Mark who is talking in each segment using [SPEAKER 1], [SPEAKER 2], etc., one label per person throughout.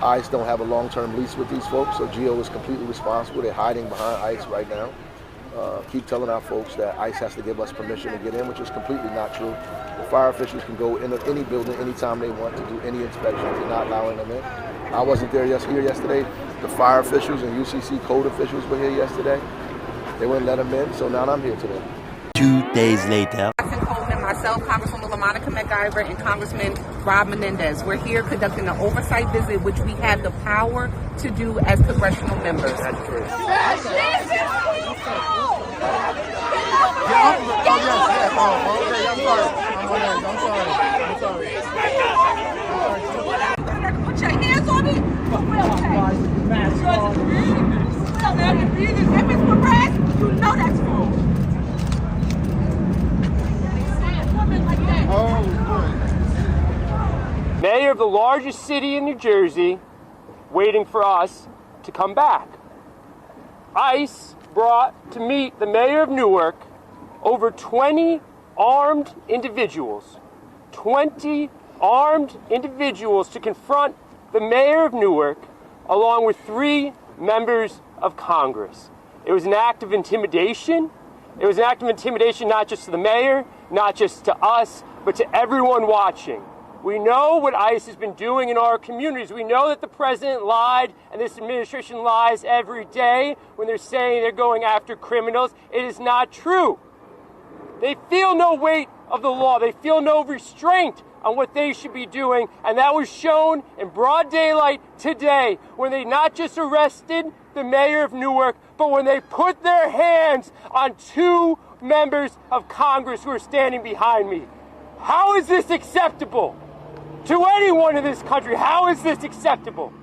[SPEAKER 1] ICE don't have a long-term lease with these folks, so GEO is completely responsible. They're hiding behind ICE right now. Keep telling our folks that ICE has to give us permission to get in, which is completely not true. The fire officials can go into any building anytime they want to do any inspections. They're not allowing them in. I wasn't here yesterday. The fire officials and UCC code officials were here yesterday. They wouldn't let them in, so now I'm here today.
[SPEAKER 2] 2 days later.
[SPEAKER 3] Myself, Congresswoman LaMonica McIver, and Congressman Rob Menendez. We're here conducting an oversight visit, which we have the power to do as congressional members.
[SPEAKER 1] That's true.
[SPEAKER 3] Put your hands on it. If it's harassed, you know that's wrong.
[SPEAKER 4] Mayor of the largest city in New Jersey waiting for us to come back. ICE brought to meet the mayor of Newark over 20 armed individuals. 20 armed individuals to confront the mayor of Newark along with 3 members of Congress. It was an act of intimidation. It was an act of intimidation not just to the mayor, not just to us, but to everyone watching. We know what ICE has been doing in our communities. We know that the president lied and this administration lies every day when they're saying they're going after criminals. It is not true. They feel no weight of the law. They feel no restraint on what they should be doing. And that was shown in broad daylight today when they not just arrested the mayor of Newark, but when they put their hands on 2 members of Congress who are standing behind me. How is this acceptable to anyone in this country? How is this acceptable?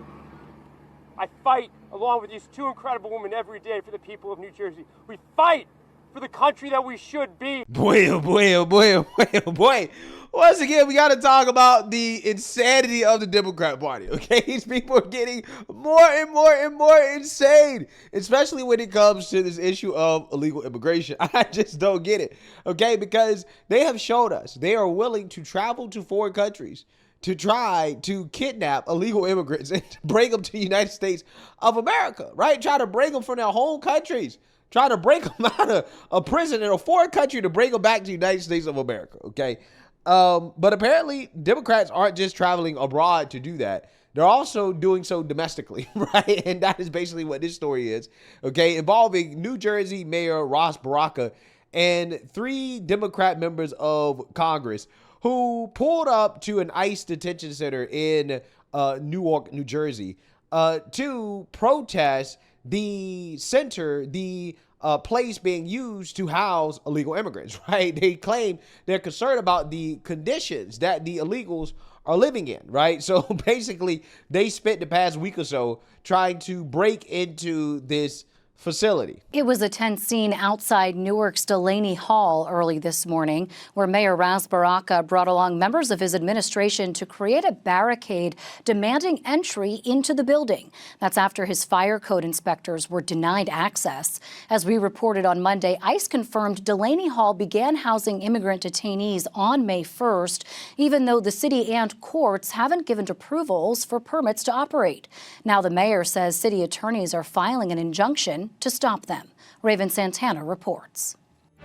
[SPEAKER 4] I fight along with these 2 incredible women every day for the people of New Jersey. We fight for the country that we should be.
[SPEAKER 5] Boy, oh boy, oh boy, oh boy, oh boy. Once again, we got to talk about the insanity of the Democrat Party, okay? These people are getting more and more and more insane, especially when it comes to this issue of illegal immigration. I just don't get it, okay? Because they have showed us they are willing to travel to foreign countries to try to kidnap illegal immigrants and to bring them to the United States of America, right? Try to bring them from their home countries. Try to break them out of a prison in a foreign country to bring them back to the United States of America, okay? But apparently Democrats aren't just traveling abroad to do that. They're also doing so domestically, right? And that is basically what this story is, okay? Involving New Jersey Mayor Ras Baraka and 3 Democrat members of Congress who pulled up to an ICE detention center in Newark, New Jersey, to protest the center, the place being used to house illegal immigrants, right? They claim they're concerned about the conditions that the illegals are living in, right? So basically, they spent the past week or so trying to break into this facility.
[SPEAKER 6] It was a tense scene outside Newark's Delaney Hall early this morning, where Mayor Ras Baraka brought along members of his administration to create a barricade demanding entry into the building. That's after his fire code inspectors were denied access. As we reported on Monday, ICE confirmed Delaney Hall began housing immigrant detainees on May 1st, even though the city and courts haven't given approvals for permits to operate. Now the mayor says city attorneys are filing an injunction to stop them. Raven Santana reports.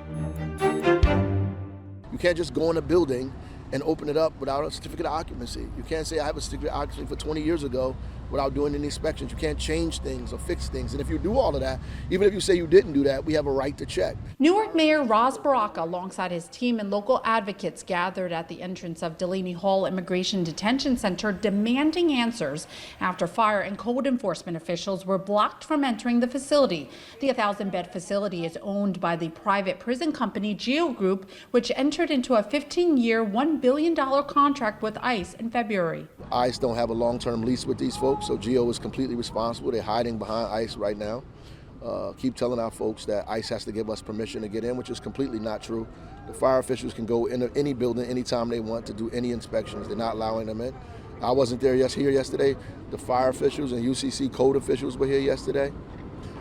[SPEAKER 1] You can't just go in a building and open it up without a certificate of occupancy. You can't say I have a certificate of occupancy for 20 years ago without doing any inspections. You can't change things or fix things. And if you do all of that, even if you say you didn't do that, we have a right to check.
[SPEAKER 7] Newark Mayor Ras Baraka, alongside his team and local advocates, gathered at the entrance of Delaney Hall Immigration Detention Center demanding answers after fire and code enforcement officials were blocked from entering the facility. The 1,000-bed facility is owned by the private prison company GEO Group, which entered into a 15-year, $1 billion contract with ICE in February.
[SPEAKER 1] ICE don't have a long-term lease with these folks, so GEO is completely responsible. They're hiding behind ICE right now. Keep telling our folks that ICE has to give us permission to get in, which is completely not true. The fire officials can go into any building anytime they want to do any inspections. They're not allowing them in. I wasn't here yesterday. The fire officials and UCC code officials were here yesterday.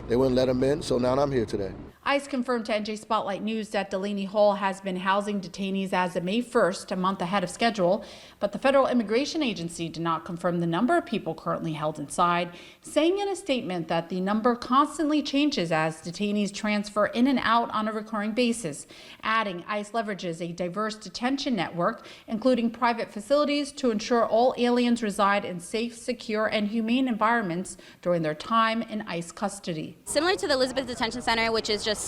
[SPEAKER 1] They wouldn't let them in, so now I'm here today.
[SPEAKER 7] ICE confirmed to NJ Spotlight News that Delaney Hall has been housing detainees as of May 1st, a month ahead of schedule, but the Federal Immigration Agency did not confirm the number of people currently held inside, saying in a statement that the number constantly changes as detainees transfer in and out on a recurring basis, adding ICE leverages a diverse detention network, including private facilities, to ensure all aliens reside in safe, secure, and humane environments during their time in ICE custody.
[SPEAKER 8] Similar to the Elizabeth Detention Center, which is just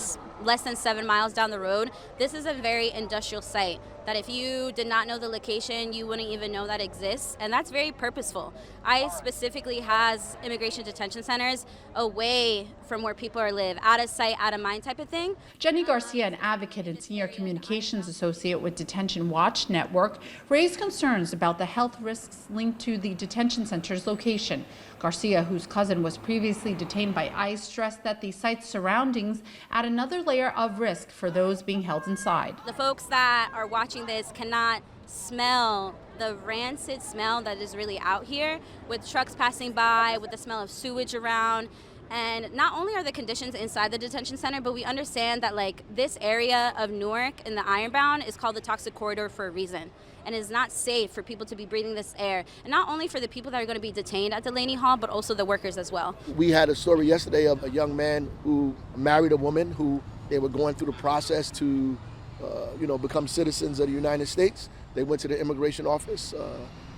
[SPEAKER 8] less than 7 miles down the road, this is a very industrial site that if you did not know the location, you wouldn't even know that exists, and that's very purposeful. ICE specifically has immigration detention centers away from where people are live, out of sight, out of mind type of thing.
[SPEAKER 7] Jenny Garcia, an advocate and senior communications associate with Detention Watch Network, raised concerns about the health risks linked to the detention center's location. Garcia, whose cousin was previously detained by ICE, stressed that the site's surroundings add another layer of risk for those being held inside.
[SPEAKER 8] The folks that are watching this cannot smell the rancid smell that is really out here, with trucks passing by, with the smell of sewage around. And not only are the conditions inside the detention center, but we understand that like this area of Newark in the Ironbound is called the toxic corridor for a reason. And it's not safe for people to be breathing this air. And not only for the people that are going to be detained at Delaney Hall, but also the workers as well.
[SPEAKER 1] We had a story yesterday of a young man who married a woman who they were going through the process to become citizens of the United States. They went to the immigration office,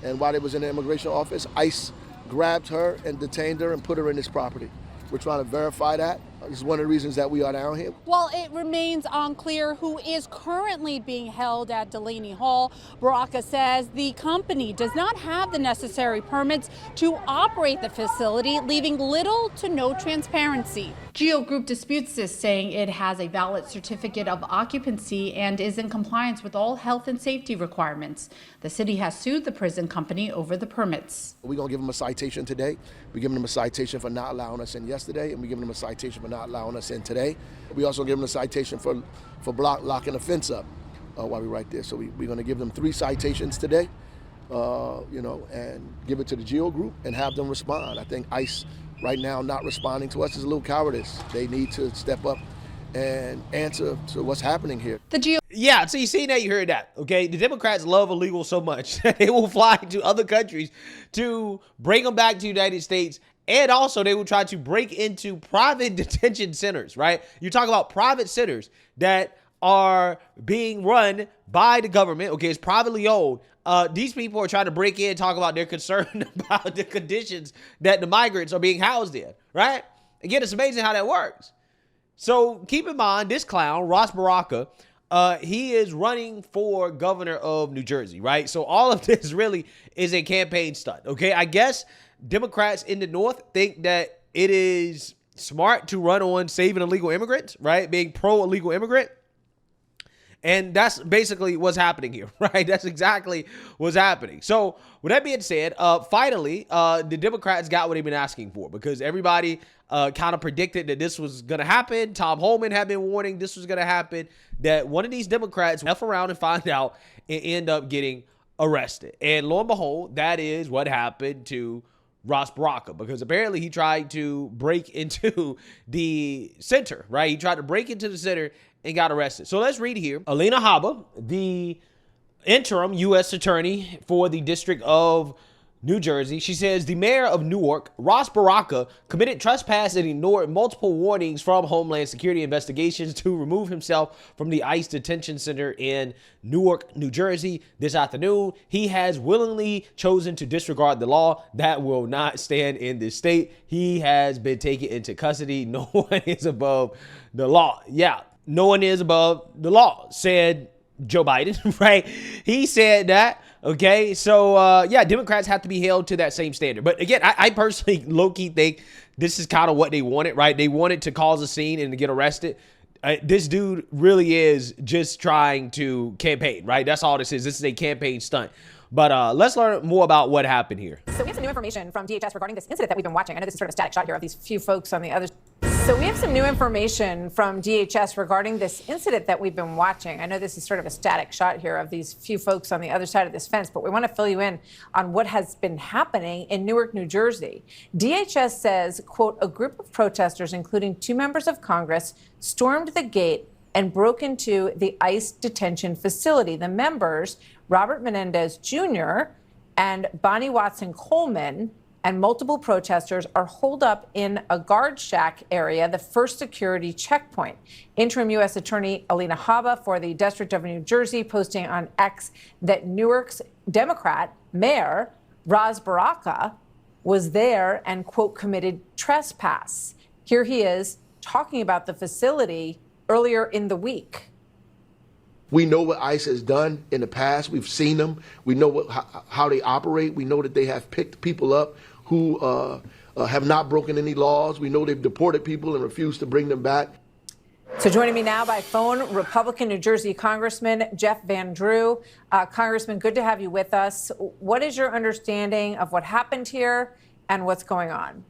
[SPEAKER 1] and while they was in the immigration office, ICE grabbed her and detained her and put her in this property. We're trying to verify that. This is one of the reasons that we are down here.
[SPEAKER 9] While it remains unclear who is currently being held at Delaney Hall, Baraka says the company does not have the necessary permits to operate the facility, leaving little to no transparency.
[SPEAKER 7] Geo Group disputes this, saying it has a valid certificate of occupancy and is in compliance with all health and safety requirements. The city has sued the prison company over the permits.
[SPEAKER 1] We're going to give them a citation today. We're giving them a citation for not allowing us in yesterday, and we're giving them a citation for not allowing us in today. We also give them a citation for locking the fence up while we're right there. So we're going to give them 3 citations today, and give it to the Geo Group and have them respond. I think ICE right now not responding to us is a little cowardice. They need to step up and answer to what's happening here.
[SPEAKER 5] Yeah, so you seen that, you heard that, okay? The Democrats love illegal so much that they will fly to other countries to bring them back to the United States, and also they will try to break into private detention centers, right? You talk about private centers that are being run by the government, okay? It's privately owned. These people are trying to break in and talk about their concern about the conditions that the migrants are being housed in, right? Again, it's amazing how that works. So keep in mind, this clown, Ras Baraka, he is running for governor of New Jersey, right? So all of this really is a campaign stunt, okay? I guess Democrats in the North think that it is smart to run on saving illegal immigrants, right? Being pro-illegal immigrant. And that's basically what's happening here, right? That's exactly what's happening. So with that being said, finally, the Democrats got what they've been asking for, because everybody kind of predicted that this was going to happen. Tom Holman had been warning this was going to happen, that one of these Democrats would F around and find out and end up getting arrested. And lo and behold, that is what happened to Ras Baraka, because apparently he tried to break into the center, right? He tried to break into the center and got arrested. So let's read here. Alina Habba, the interim U.S. attorney for the District of New Jersey, she says the mayor of Newark, Ras Baraka, committed trespass and ignored multiple warnings from Homeland Security investigations to remove himself from the ICE detention center in Newark, New Jersey this afternoon. He has willingly chosen to disregard the law that will not stand in this state. He has been taken into custody. No one is above the law. Yeah, no one is above the law, said Joe Biden, right? He said that. Okay, so yeah, Democrats have to be held to that same standard. But again, I personally low-key think this is kind of what they wanted, right? They wanted to cause a scene and to get arrested. This dude really is just trying to campaign, right? That's all this is. This is a campaign stunt. But let's learn more about what happened here.
[SPEAKER 10] So we have some new information from DHS regarding this incident that we've been watching. I know this is sort of a static shot here of these few folks on the other So we have some new information from DHS regarding this incident that we've been watching. I know this is sort of a static shot here of these few folks on the other side of this fence, but we want to fill you in on what has been happening in Newark, New Jersey. DHS says, quote, a group of protesters, including 2 members of Congress, stormed the gate and broke into the ICE detention facility. The members, Robert Menendez Jr. and Bonnie Watson Coleman, and multiple protesters are holed up in a guard shack area, the first security checkpoint. Interim U.S. Attorney Alina Habba for the District of New Jersey posting on X that Newark's Democrat mayor, Ras Baraka, was there and, quote, committed trespass. Here he is talking about the facility earlier in the week.
[SPEAKER 1] We know what ICE has done in the past. We've seen them. We know how they operate. We know that they have picked people up who have not broken any laws. We know they've deported people and refused to bring them back.
[SPEAKER 10] So joining me now by phone, Republican New Jersey Congressman Jeff Van Drew. Congressman, good to have you with us. What is your understanding of what happened here and what's going on?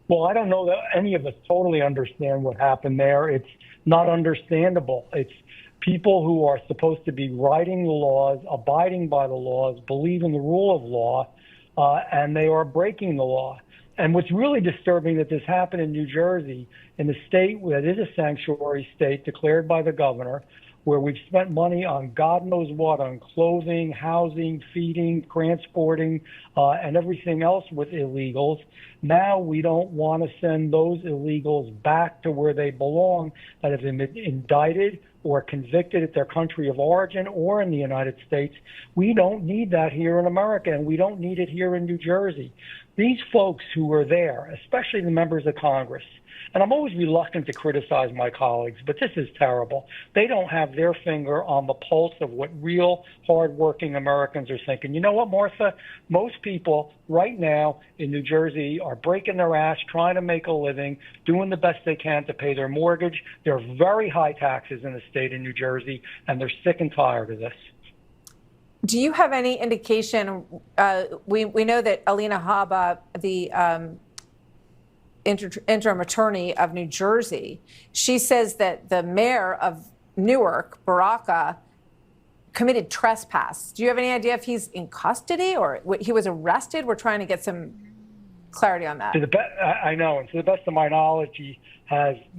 [SPEAKER 11] Well, I don't know that any of us totally understand what happened there. It's not understandable. It's people who are supposed to be writing the laws, abiding by the laws, believe in the rule of law, and they are breaking the law. And what's really disturbing that this happened in New Jersey, in the state that is a sanctuary state declared by the governor, where we've spent money on God knows what, on clothing, housing, feeding, transporting, and everything else with illegals. Now we don't want to send those illegals back to where they belong, that have been indicted or convicted at their country of origin or in the United States. We don't need that here in America, and we don't need it here in New Jersey. These folks who were there, especially the members of Congress, and I'm always reluctant to criticize my colleagues, but this is terrible. They don't have their finger on the pulse of what real hardworking Americans are thinking. You know what, Martha? Most people right now in New Jersey are breaking their ass, trying to make a living, doing the best they can to pay their mortgage. There are very high taxes in the state of New Jersey, and they're sick and tired of this.
[SPEAKER 10] Do you have any indication? We know that Alina Habba, the interim attorney of New Jersey, she says that the mayor of Newark, Baraka, committed trespass. Do you have any idea if he's in custody or he was arrested? We're trying to get some clarity on that.
[SPEAKER 11] I know, and to the best of my knowledge, he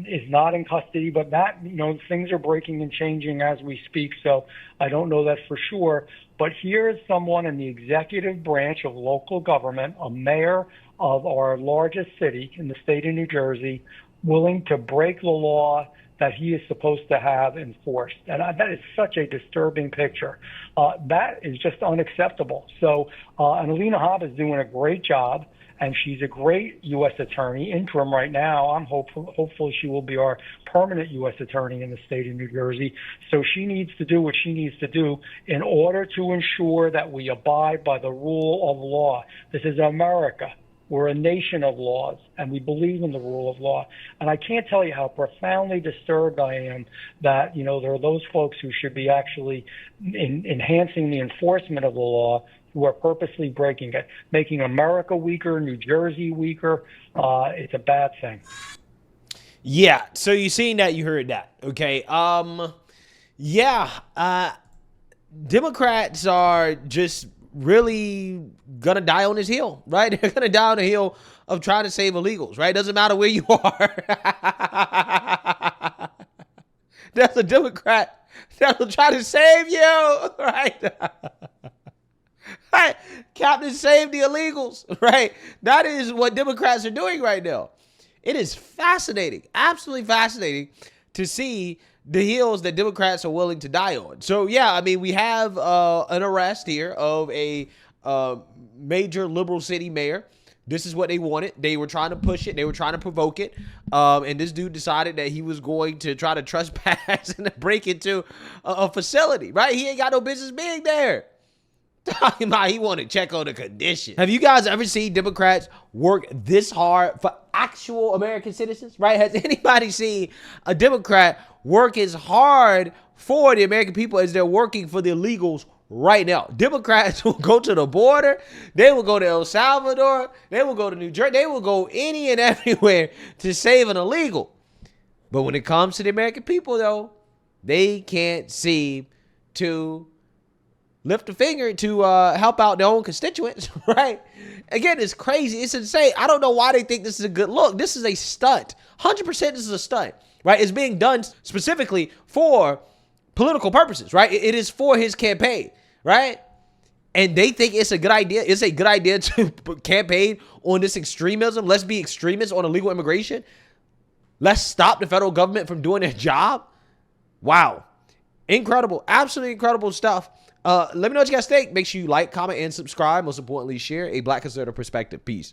[SPEAKER 11] is not in custody, but that, things are breaking and changing as we speak, so I don't know that for sure. But here is someone in the executive branch of local government, a mayor of our largest city in the state of New Jersey, willing to break the law that he is supposed to have enforced. And that is such a disturbing picture. That is just unacceptable. So, and Alina Habba is doing a great job, and she's a great U.S. attorney, interim right now. I'm hopeful she will be our permanent U.S. attorney in the state of New Jersey. So she needs to do what she needs to do in order to ensure that we abide by the rule of law. This is America. We're a nation of laws, and we believe in the rule of law. And I can't tell you how profoundly disturbed I am that, there are those folks who should be actually enhancing the enforcement of the law who are purposely breaking it, making America weaker, New Jersey weaker. It's a bad thing.
[SPEAKER 5] Yeah, so you seen that, you heard that. Okay. Democrats are just really gonna die on this hill, right? They're gonna die on the hill of trying to save illegals, right? Doesn't matter where you are. There's a Democrat that'll try to save you, right? Right? Captain, save the illegals, right? That is what Democrats are doing right now. It is fascinating, absolutely fascinating to see the hills that Democrats are willing to die on. So, yeah, I mean, we have an arrest here of a major liberal city mayor. This is what they wanted. They were trying to push it. They were trying to provoke it. And this dude decided that he was going to try to trespass and break into a facility, right? He ain't got no business being there. Talking about he wanted to check on the condition. Have you guys ever seen Democrats work this hard for actual American citizens, right? Has anybody seen a Democrat work as hard for the American people as they're working for the illegals right now. Democrats will go to the border. They will go to El Salvador. They will go to New Jersey. They will go any and everywhere to save an illegal. But when it comes to the American people, though, they can't seem to lift a finger to help out their own constituents, right? Again, it's crazy. It's insane. I don't know why they think this is a good look. This is a stunt. 100% this is a stunt, right? It's being done specifically for political purposes, right? It is for his campaign, right? And they think it's a good idea. It's a good idea to campaign on this extremism. Let's be extremists on illegal immigration. Let's stop the federal government from doing their job. Wow. Incredible. Absolutely incredible stuff. Let me know what you guys think. Make sure you like, comment, and subscribe. Most importantly, share a Black conservative perspective. Peace.